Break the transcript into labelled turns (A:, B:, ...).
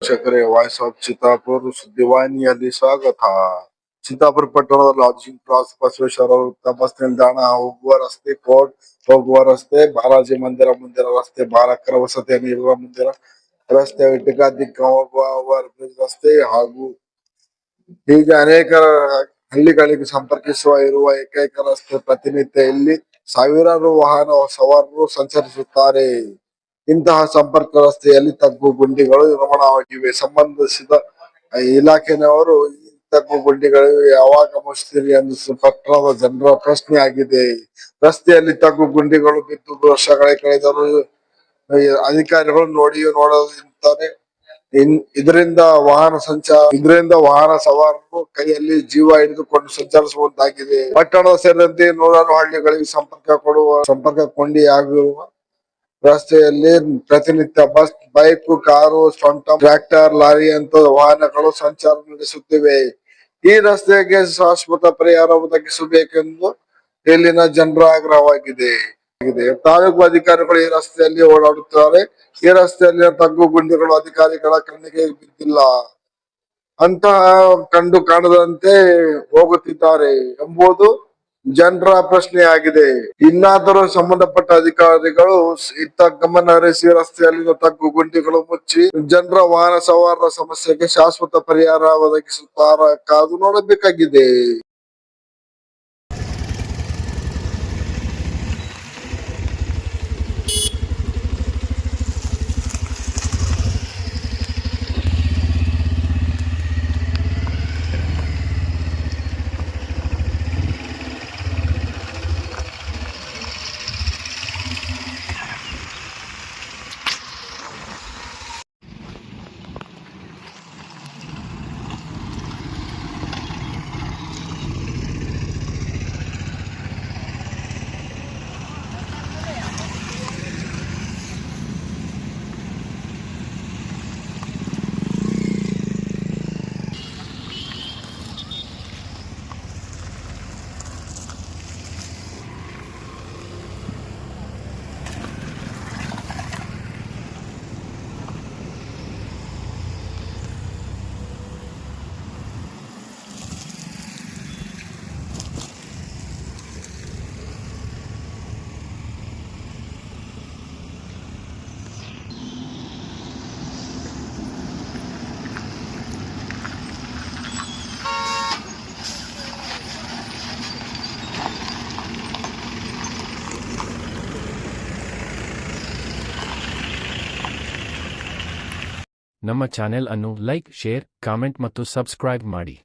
A: ವೀಕ್ಷಕರೇ, voice of Chittapur ಸುದ್ದಿವಾಹಿನಿಯಲ್ಲಿ ಸ್ವಾಗತ. ಚಿತ್ತಾಪುರ ಪಟ್ಟಣದ ಲಾಡ್ಜಿಂಗ್ ಕ್ರಾಸ್ ಬಸವೇಶ್ವರ ವೃತ್ತ ಬಸ್ ನಿಲ್ದಾಣ ಹೋಗುವ ರಸ್ತೆ, ಕೋರ್ಟ್ ಹೋಗುವ ರಸ್ತೆ, ಬಾಲಾಜಿ ಮಂದಿರ ಮುಂದಿನ ರಸ್ತೆ, ಬಾಲಕರ ವಸತಿ ನೀಡುವ ಮುಂದಿನ ರಸ್ತೆ, ಇಟಕ ದಿಕ್ಕ ಹೋಗುವ ಓವರ್ ಬ್ರಿಡ್ಜ್ ರಸ್ತೆ ಹಾಗೂ ಹೀಗೆ ಅನೇಕ ಹಳ್ಳಿಗಳಿಗೆ ಸಂಪರ್ಕಿಸುವ ಇರುವ ಏಕೈಕ ರಸ್ತೆ. ಪ್ರತಿನಿತ್ಯ ಇಲ್ಲಿ ಸಾವಿರಾರು ವಾಹನ ಸವಾರರು ಸಂಚರಿಸುತ್ತಾರೆ. ಇಂತಹ ಸಂಪರ್ಕ ರಸ್ತೆಯಲ್ಲಿ ತಗ್ಗು ಗುಂಡಿಗಳು ನಿರ್ಮಾಣವಾಗಿವೆ. ಸಂಬಂಧಿಸಿದ ಇಲಾಖೆಯವರು ಈ ತಗ್ಗು ಗುಂಡಿಗಳು ಯಾವಾಗ ಮುಚ್ಚಿರಿ ಎಂದು ಪಟ್ಟಣದ ಜನರ ಪ್ರಶ್ನೆಯಾಗಿದೆ. ರಸ್ತೆಯಲ್ಲಿ ತಗ್ಗು ಗುಂಡಿಗಳು ಬಿದ್ದು ವರ್ಷಗಳೇ ಕಳೆದರೂ ಅಧಿಕಾರಿಗಳು ನೋಡದಿದ್ದಾರೆ. ಇದರಿಂದ ವಾಹನ ಸವಾರರು ಕೈಯಲ್ಲಿ ಜೀವ ಹಿಡಿದುಕೊಂಡು ಸಂಚರಿಸುವಂತಾಗಿದೆ. ಪಟ್ಟಣ ಸೇರಿದಂತೆ ನೂರಾರು ಹಳ್ಳಿಗಳಿಗೆ ಸಂಪರ್ಕ ಕೊಂಡಿಯಾಗಿರುವ ರಸ್ತೆಯಲ್ಲಿ ಪ್ರತಿನಿತ್ಯ ಬಸ್, ಬೈಕ್, ಕಾರು, ಸ್ವಂತ ಟ್ರ್ಯಾಕ್ಟರ್, ಲಾರಿ ಅಂತ ವಾಹನಗಳು ಸಂಚಾರ ನಡೆಸುತ್ತಿವೆ. ಈ ರಸ್ತೆಗೆ ಶಾಶ್ವತ ಪರಿಹಾರ ಒದಗಿಸಬೇಕೆಂದು ಇಲ್ಲಿನ ಜನರ ಆಗ್ರಹವಾಗಿದೆ. ತಾಲೂಕು ಅಧಿಕಾರಿಗಳು ಈ ರಸ್ತೆಯಲ್ಲಿ ಓಡಾಡುತ್ತಾರೆ. ಈ ರಸ್ತೆಯಲ್ಲಿ ತಗ್ಗು ಗುಂಡಿಗಳು ಅಧಿಕಾರಿಗಳ ಕಣ್ಣಿಗೆ ಬಿದ್ದಿಲ್ಲ, ಅಂತಹ ಕಂಡು ಕಾಣದಂತೆ ಹೋಗುತ್ತಿದ್ದಾರೆ ಎಂಬುದು ಜನರ ಪ್ರಶ್ನೆಯಾಗಿದೆ. ಇನ್ನಾದರೂ ಸಂಬಂಧಪಟ್ಟ ಅಧಿಕಾರಿಗಳು ಇತ್ತ ಗಮನ ಹರಿಸಿ ರಸ್ತೆಯಲ್ಲಿನ ತಗ್ಗು ಗುಂಡಿಗಳು ಮುಚ್ಚಿ ಜನರ ವಾಹನ ಸವಾರರ ಸಮಸ್ಯೆಗೆ ಶಾಶ್ವತ ಪರಿಹಾರ ಒದಗಿಸುತ್ತಾರ ಕಾದು ನೋಡಬೇಕಾಗಿದೆ.
B: ನಮ್ಮ ಚಾನೆಲ್ ಅನ್ನು ಲೈಕ್, ಶೇರ್, ಕಾಮೆಂಟ್ ಮತ್ತು ಸಬ್ಸ್ಕ್ರೈಬ್ ಮಾಡಿ.